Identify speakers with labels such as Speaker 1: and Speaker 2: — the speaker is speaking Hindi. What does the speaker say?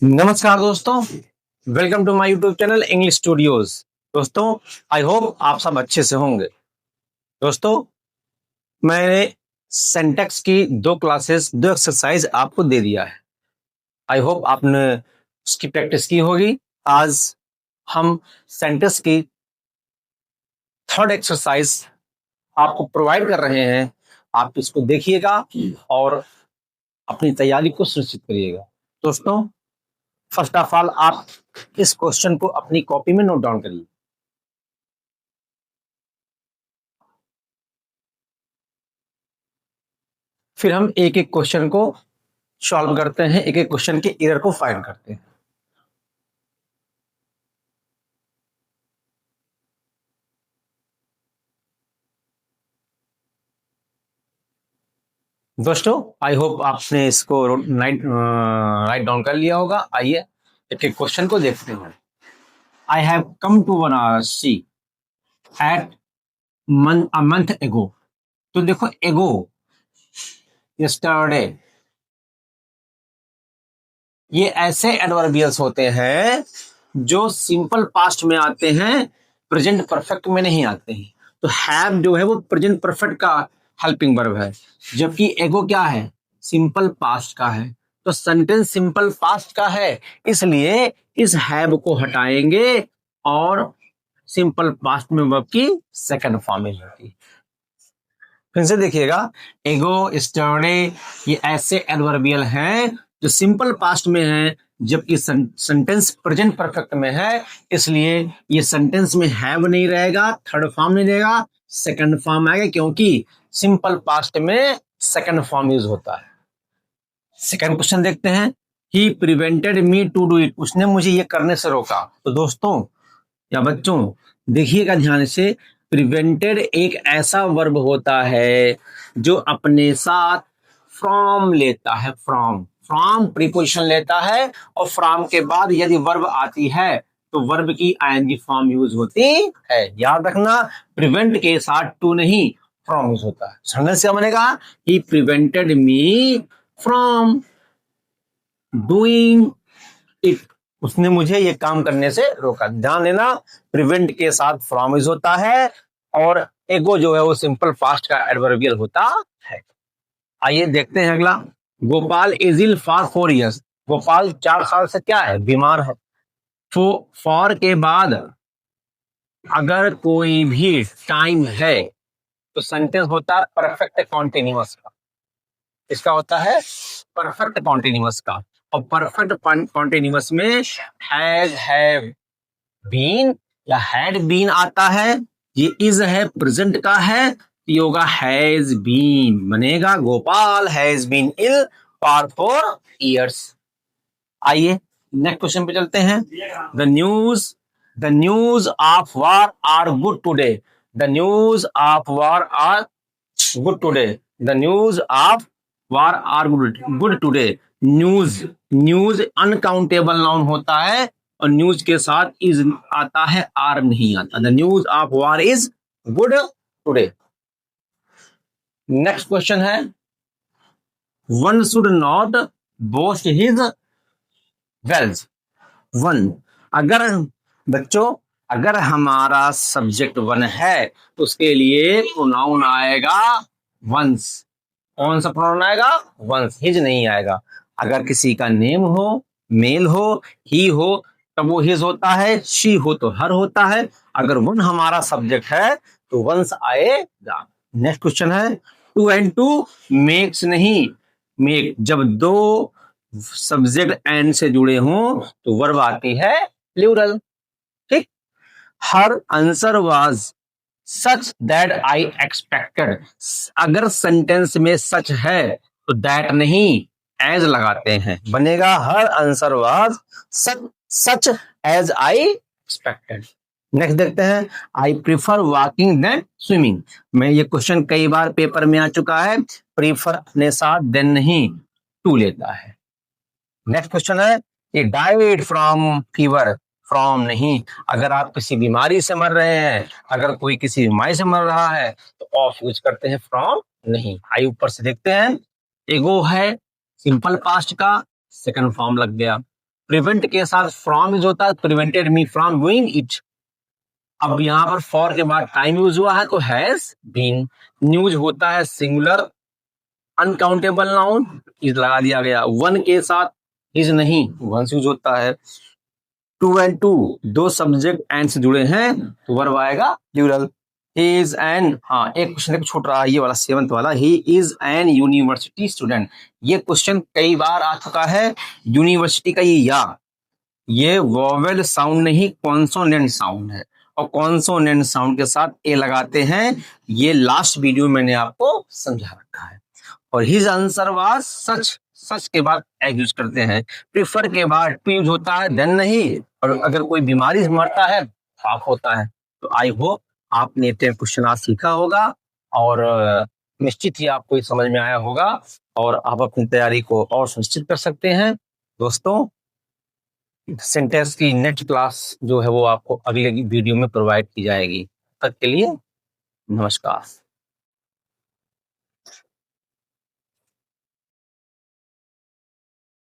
Speaker 1: नमस्कार दोस्तों, welcome to my YouTube channel English studios. दोस्तों, आई होप आप सब अच्छे से होंगे। दोस्तों, मैंने सेंटेक्स की दो एक्सरसाइज आपको दे दिया है। आई होप आपने उसकी प्रैक्टिस की होगी। आज हम सेंटेक्स की थर्ड एक्सरसाइज आपको प्रोवाइड कर रहे हैं। आप इसको देखिएगा और अपनी तैयारी को सुनिश्चित करिएगा। दोस्तों, फर्स्ट ऑफ ऑल आप इस क्वेश्चन को अपनी कॉपी में नोट डाउन करिए। फिर हम एक एक क्वेश्चन को सॉल्व करते हैं, एक एक क्वेश्चन के एरर को फाइंड करते हैं। दोस्तों, आई होप आपने इसको राइट डाउन कर लिया होगा। आइए एक एक क्वेश्चन को देखते हैं। I have come to Varanasi at a month ago. तो देखो, एगो, यस्टरडे, ये ऐसे एडवर्बियल्स होते हैं जो सिंपल पास्ट में आते हैं, प्रेजेंट परफेक्ट में नहीं आते हैं। तो हैव जो है वो प्रेजेंट परफेक्ट का हेल्पिंग वर्ब है, जबकि एगो क्या है, सिंपल पास्ट का है। तो सेंटेंस सिंपल पास्ट का है, इसलिए इस हैव को हटाएंगे और सिंपल पास्ट में वर्ब की सेकंड फॉर्म में होगी। फिर से देखिएगा, एगो, स्टर्डे, ये ऐसे एडवर्बियल हैं जो सिंपल पास्ट में है, जबकि सेंटेंस प्रेजेंट परफेक्ट में है, इसलिए ये सेंटेंस में हैव नहीं रहेगा, थर्ड फॉर्म नहीं रहेगा, सेकंड फॉर्म आएगा, क्योंकि सिंपल पास्ट में सेकंड फॉर्म यूज होता है। सेकंड क्वेश्चन देखते हैं। He prevented me to do it, उसने मुझे ये करने से रोका। तो दोस्तों या बच्चों, देखिएगा ध्यान से, प्रिवेंटेड एक ऐसा वर्ब होता है जो अपने साथ फ्रॉम लेता है। फ्रॉम प्रीपोजिशन लेता है, और फ्रॉम के बाद यदि वर्ब आती है तो वर्ब की आईएनजी फॉर्म यूज होती है। याद रखना, प्रिवेंट के साथ टू नहीं, फ्रॉम यूज होता है। समझ से बनेगा, he prevented me from doing it, उसने मुझे ये काम करने से रोका। ध्यान देना, प्रिवेंट के साथ फ्रॉम यूज होता है, और एगो जो है वो सिंपल पास्ट का एडवर्बियल होता है। आइए देखते हैं अगला। Gopal is ill for 4 years। Gopal 4 साल से क्या है, बीमार है। तो फॉर के बाद अगर कोई भी टाइम है तो सेंटेंस होता है परफेक्ट कॉन्टिन्यूअस का। इसका होता है परफेक्ट कॉन्टिन्यूअस का, और परफेक्ट कॉन्टिन्यूअस में हैज, हैव, बीन या हैड बीन आता है। ये इज है, प्रेजेंट का है, ये होगा हैज बीन, बनेगा Gopal has been ill for 4 years। आइए नेक्स्ट क्वेश्चन पे चलते हैं। The news of war are good today. The news of war are good today. The news of war are good today. News uncountable noun होता है, और न्यूज के साथ इज आता है, आर नहीं आता। The news of war is good today. Next question है, one should not boast his wealth. One, अगर बच्चों, अगर हमारा सब्जेक्ट वन है तो उसके लिए प्रोनाउन आएगा वंस। कौन सा प्रोनाउन आएगा, वंस, हिज नहीं आएगा। अगर किसी का नेम हो, मेल हो, ही हो, तब वो हिज होता है, शी हो तो हर होता है। अगर वन हमारा सब्जेक्ट है तो वंस आएगा। नेक्स्ट क्वेश्चन है, टू एंड टू मेक्स नहीं, मेक, जब दो सब्जेक्ट एंड से जुड़े हों तो वर्ब आती है प्लूरल। ठीक, हर answer was such that I expected. अगर सेंटेंस में सच है तो दैट नहीं, एज लगाते हैं, बनेगा हर answer was such as I expected. Next देखते हैं, I prefer walking than swimming. मैं ये क्वेश्चन कई बार पेपर में आ चुका है। प्रीफर अपने साथ देन नहीं, टू लेता है। नेक्स्ट क्वेश्चन है, ये डाइड फ्रॉम फीवर। फ्रॉम नहीं, अगर आप किसी बीमारी से मर रहे हैं, अगर कोई किसी बीमारी से मर रहा है तो ऑफ यूज करते हैं, फ्रॉम नहीं। आई ऊपर से देखते हैं, एगो है सिंपल पास्ट का, सेकंड फॉर्म लग गया। प्रिवेंट के साथ फ्रॉम यूज होता है, prevented me from doing it. अब यहाँ पर फॉर के बाद टाइम यूज हुआ है तो हैज बीन। न्यूज होता है सिंगुलर अनकाउंटेबल नाउन, इज लगा दिया गया। वन के साथ इज नहीं, वंस यूज होता है। टू एंड टू दो सब्जेक्ट एंड से जुड़े हैं तो वर्ब आएगा प्लूरल। ही इज एन, हाँ एक क्वेश्चन छूट रहा है ये वाला 7th वाला, he is an university student. ये क्वेश्चन कई बार आ चुका है। यूनिवर्सिटी का ये वोवेल साउंड नहीं कॉन्सोनेंट साउंड है, और कॉन्सोनेंट साउंड के साथ ए लगाते हैं। ये लास्ट वीडियो मैंने आपको समझा रखा है। और हिज आंसर वाज सच, सच के बाद एग यूज करते हैं। प्रीफर के बाद टू यूज होता है, देन नहीं। और अगर कोई बीमारी से मरता है हाफ होता है। तो आई होप आपने 10 क्वेश्चन आज सीखा होगा, और निश्चित ही आपको ये समझ में आया होगा, और आप अपनी तैयारी को और सुनिश्चित कर सकते हैं। दोस्तों, सेंटेंस की नेक्स्ट क्लास जो है वो आपको अगले वीडियो में प्रोवाइड की जाएगी। तब तक के लिए नमस्कार।